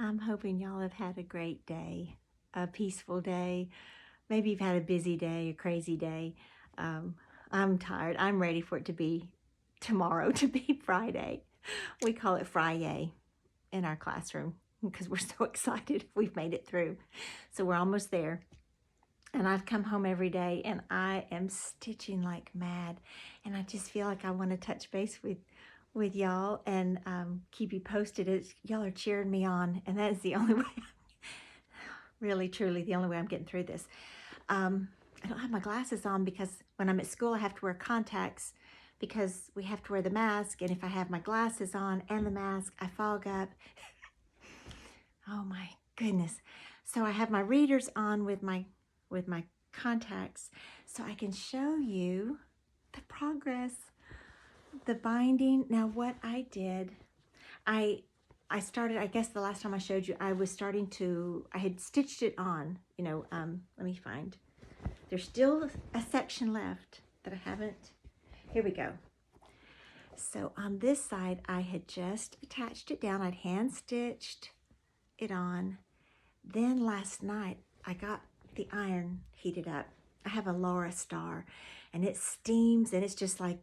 I'm hoping y'all have had a great day, a peaceful day. Maybe you've had a busy day, a crazy day. Um, I'm tired. I'm ready for it to be tomorrow, to be Friday. We call it Friday in our classroom because we're so excited we've made it through. So we're almost there. And I've come home every day and I am stitching like mad. And I just feel like I want to touch base with y'all and keep you posted as y'all are cheering me on. And that is the only way, really, truly, the only way I'm getting through this. I don't have my glasses on because when I'm at school, I have to wear contacts because we have to wear the mask. And if I have my glasses on and the mask, I fog up. Oh my goodness. So I have my readers on with my contacts so I can show you the progress, the binding. Now what I did, I started, I guess the last time I showed you, I had stitched it on, let me find, there's still a section left that I haven't, here we go. So on this side, I had just attached it down, I'd hand stitched it on. Then last night, I got the iron heated up. I have a Laura Star, and it steams, and it's just like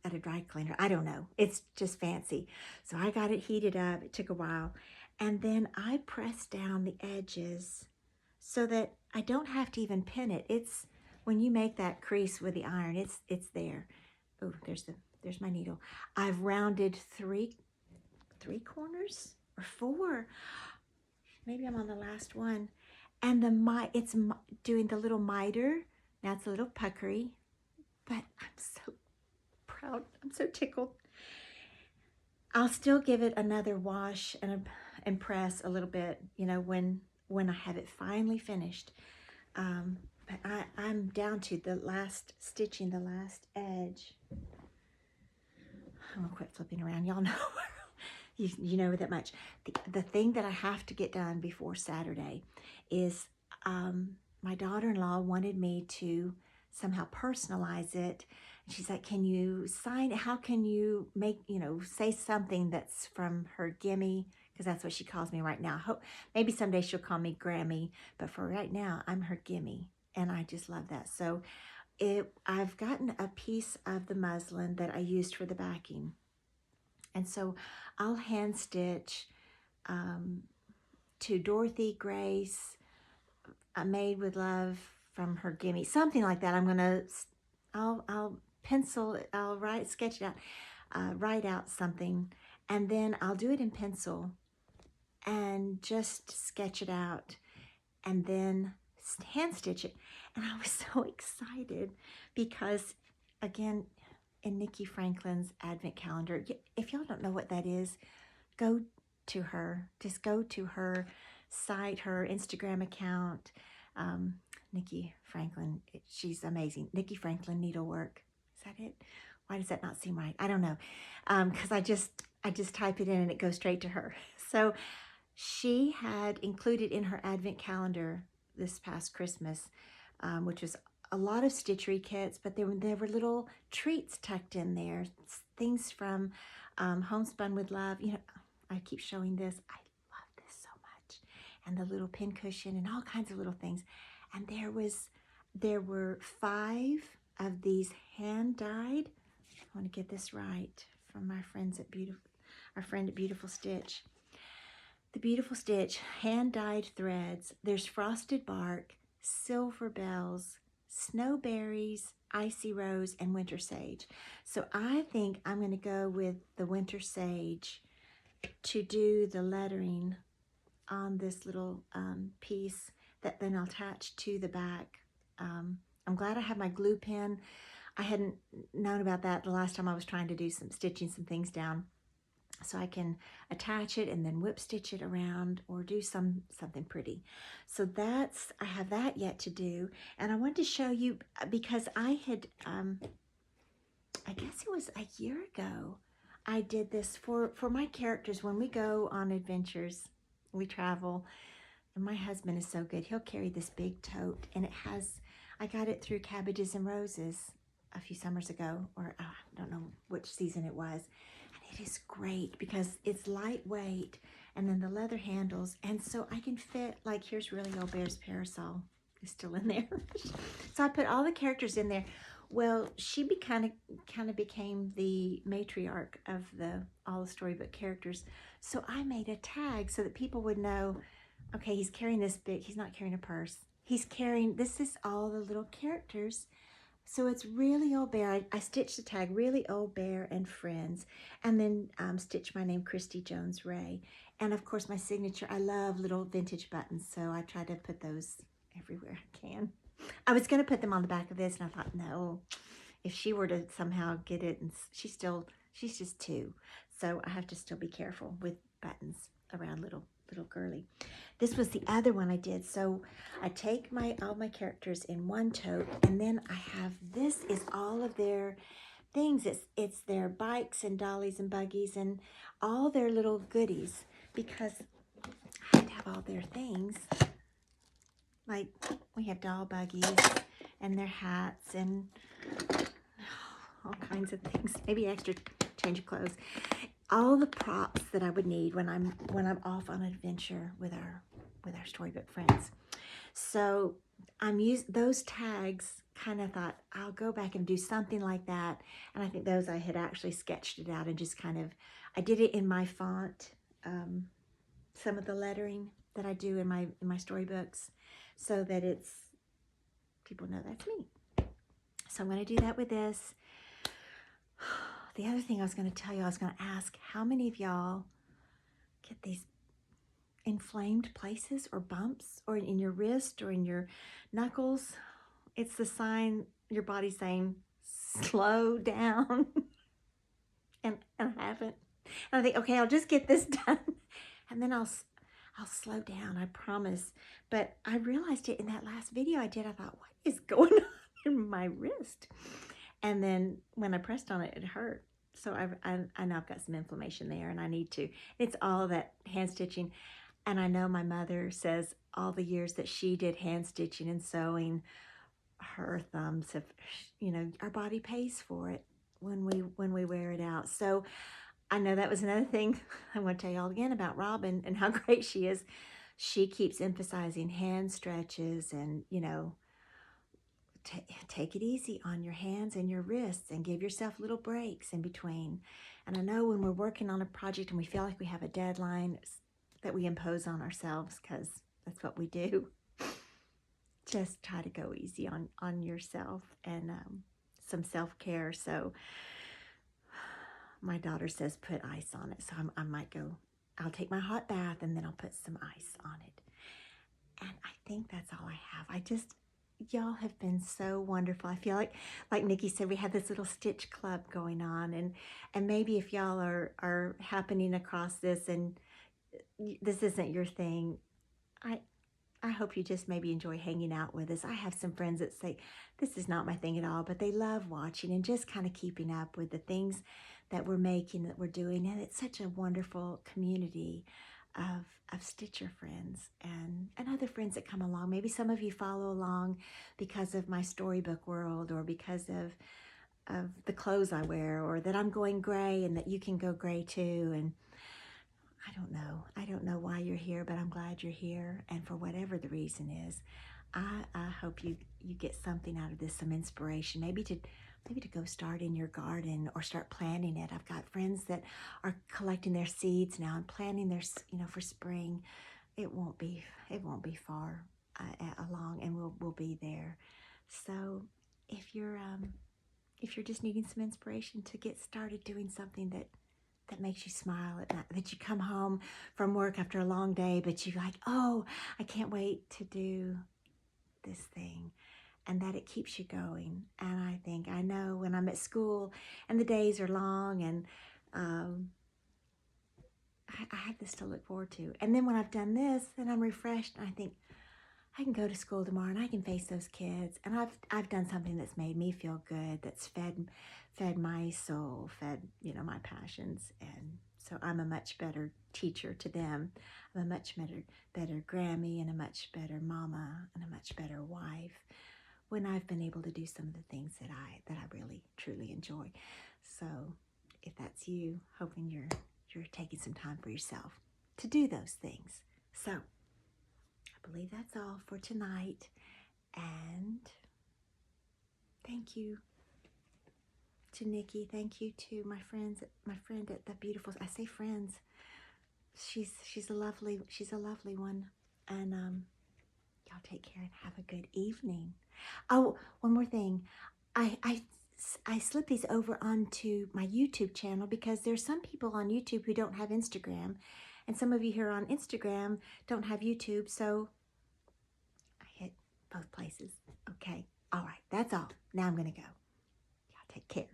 at a dry cleaner. I don't know. It's just fancy. So I got it heated up. It took a while. And then I pressed down the edges so that I don't have to even pin it. It's when you make that crease with the iron, it's there. Oh, there's my needle. I've rounded three corners or four. Maybe I'm on the last one. And it's doing the little miter. Now it's a little puckery, but I'm so proud. I'm so tickled. I'll still give it another wash and press a little bit, when I have it finally finished. But I'm down to the last stitching, the last edge. I'm gonna quit flipping around. Y'all know. You know that much. The thing that I have to get done before Saturday is my daughter-in-law wanted me to somehow personalize it. And she's like, can you sign it? How can you make, say something that's from her gimme? Because that's what she calls me right now. Maybe someday she'll call me Grammy, but for right now, I'm her gimme. And I just love that. So I've gotten a piece of the muslin that I used for the backing. And so I'll hand stitch to Dorothy Grace, Made with Love from her gimme, something like that. I'll pencil, sketch it out, write out something, and then I'll do it in pencil and just sketch it out and then hand stitch it. And I was so excited because, again, in Nikki Franklin's Advent calendar, if y'all don't know what that is, go to her. Just go to her site, her Instagram account. Nikki Franklin, she's amazing. Nikki Franklin Needlework. Is that it? Why does that not seem right? I don't know. Because I just type it in and it goes straight to her. So she had included in her Advent calendar this past Christmas, which was a lot of stitchery kits, but there were little treats tucked in there, things from Homespun with Love. I keep showing this. I love this so much. And the little pin cushion and all kinds of little things. And there were 5 of these hand-dyed. I want to get this right from our friend at Beautiful Stitch. The Beautiful Stitch hand-dyed threads. There's frosted bark, silver bells, snowberries, icy rose, and winter sage. So I think I'm going to go with the winter sage to do the lettering on this little piece that then I'll attach to the back. I'm glad I have my glue pen. I hadn't known about that the last time I was trying to do some things down. So I can attach it and then whip stitch it around or do something pretty. So I have that yet to do. And I wanted to show you because I had, I guess it was a year ago, I did this for my characters. When we go on adventures, we travel, and my husband is so good. He'll carry this big tote, and I got it through Cabbages and Roses a few summers ago, or I don't know which season it was. And it is great because it's lightweight and then the leather handles. And so I can fit, like, here's Really Old Bear's parasol is still in there. So I put all the characters in there. Well, she kind of became the matriarch of all the storybook characters. So I made a tag so that people would know, okay, he's carrying this big, he's not carrying a purse. He's carrying, this is all the little characters. So it's Really Old Bear. I stitched the tag Really Old Bear and Friends, and then stitched my name, Christy Jones Ray. And of course my signature, I love little vintage buttons, so I try to put those everywhere I can. I was going to put them on the back of this, and I thought, no, if she were to somehow get it, and she's just 2, so I have to still be careful with buttons around little girly. This was the other one I did. So I take all my characters in one tote, and then I have, this is all of their things. It's their bikes and dollies and buggies and all their little goodies, because I have to have all their things. Like, we have doll buggies and their hats and all kinds of things. Maybe extra change of clothes. All the props that I would need when I'm off on an adventure with our storybook friends. So I'm those tags. Kind of thought I'll go back and do something like that. And I think those, I had actually sketched it out and just kind of, I did it in my font, some of the lettering that I do in my storybooks, so that people know that's me. So I'm going to do that with this. The other thing I was going to tell you, I was going to ask, how many of y'all get these inflamed places or bumps, or in your wrist or in your knuckles? It's the sign, your body's saying, slow down. and I haven't. And I think, okay, I'll just get this done, and then I'll slow down, I promise. But I realized it in that last video I did. I thought, what is going on in my wrist? And then when I pressed on it, it hurt. So I know I've got some inflammation there, and I need to. It's all that hand stitching. And I know my mother says all the years that she did hand stitching and sewing, her thumbs have, our body pays for it when we wear it out. So I know that was another thing I want to tell y'all again about Robin and how great she is. She keeps emphasizing hand stretches and, take it easy on your hands and your wrists, and give yourself little breaks in between. And I know when we're working on a project and we feel like we have a deadline that we impose on ourselves, because that's what we do, just try to go easy on yourself, and some self-care. So my daughter says put ice on it, so I might go, I'll take my hot bath and then I'll put some ice on it. And I think that's all I have. Y'all have been so wonderful. I feel like Nikki said, we had this little stitch club going on, and maybe if y'all are happening across this and this isn't your thing, I hope you just maybe enjoy hanging out with us. I have some friends that say, this is not my thing at all, but they love watching and just kind of keeping up with the things that we're making, that we're doing. And it's such a wonderful community of Stitcher friends and other friends that come along. Maybe some of you follow along because of my storybook world, or because of the clothes I wear, or that I'm going gray and that you can go gray too. And I don't know why you're here, but I'm glad you're here. And for whatever the reason is, I hope you get something out of this, some inspiration, maybe to go start in your garden or start planting it. I've got friends that are collecting their seeds now and planting their, for spring. It won't be far along, and we'll be there. So if you're just needing some inspiration to get started doing something that makes you smile at night, that you come home from work after a long day, but you're like, oh, I can't wait to do this thing, and that it keeps you going. And I know when I'm at school and the days are long, and I have this to look forward to. And then when I've done this, then I'm refreshed, and I think, I can go to school tomorrow and I can face those kids, and I've done something that's made me feel good, that's fed my soul, fed my passions. And so I'm a much better teacher to them. I'm a much better Grammy, and a much better mama, and a much better wife when I've been able to do some of the things that I really truly enjoy. So if that's you, hoping you're taking some time for yourself. to do those things. So I believe that's all for tonight. And thank you to Nikki. Thank you to my friend at the beautiful, I say friends. She's a lovely one. And y'all take care and have a good evening. Oh, one more thing. I slip these over onto my YouTube channel because there's some people on YouTube who don't have Instagram, and some of you here on Instagram don't have YouTube, so I hit both places. Okay. All right. That's all. Now I'm going to go. Y'all take care.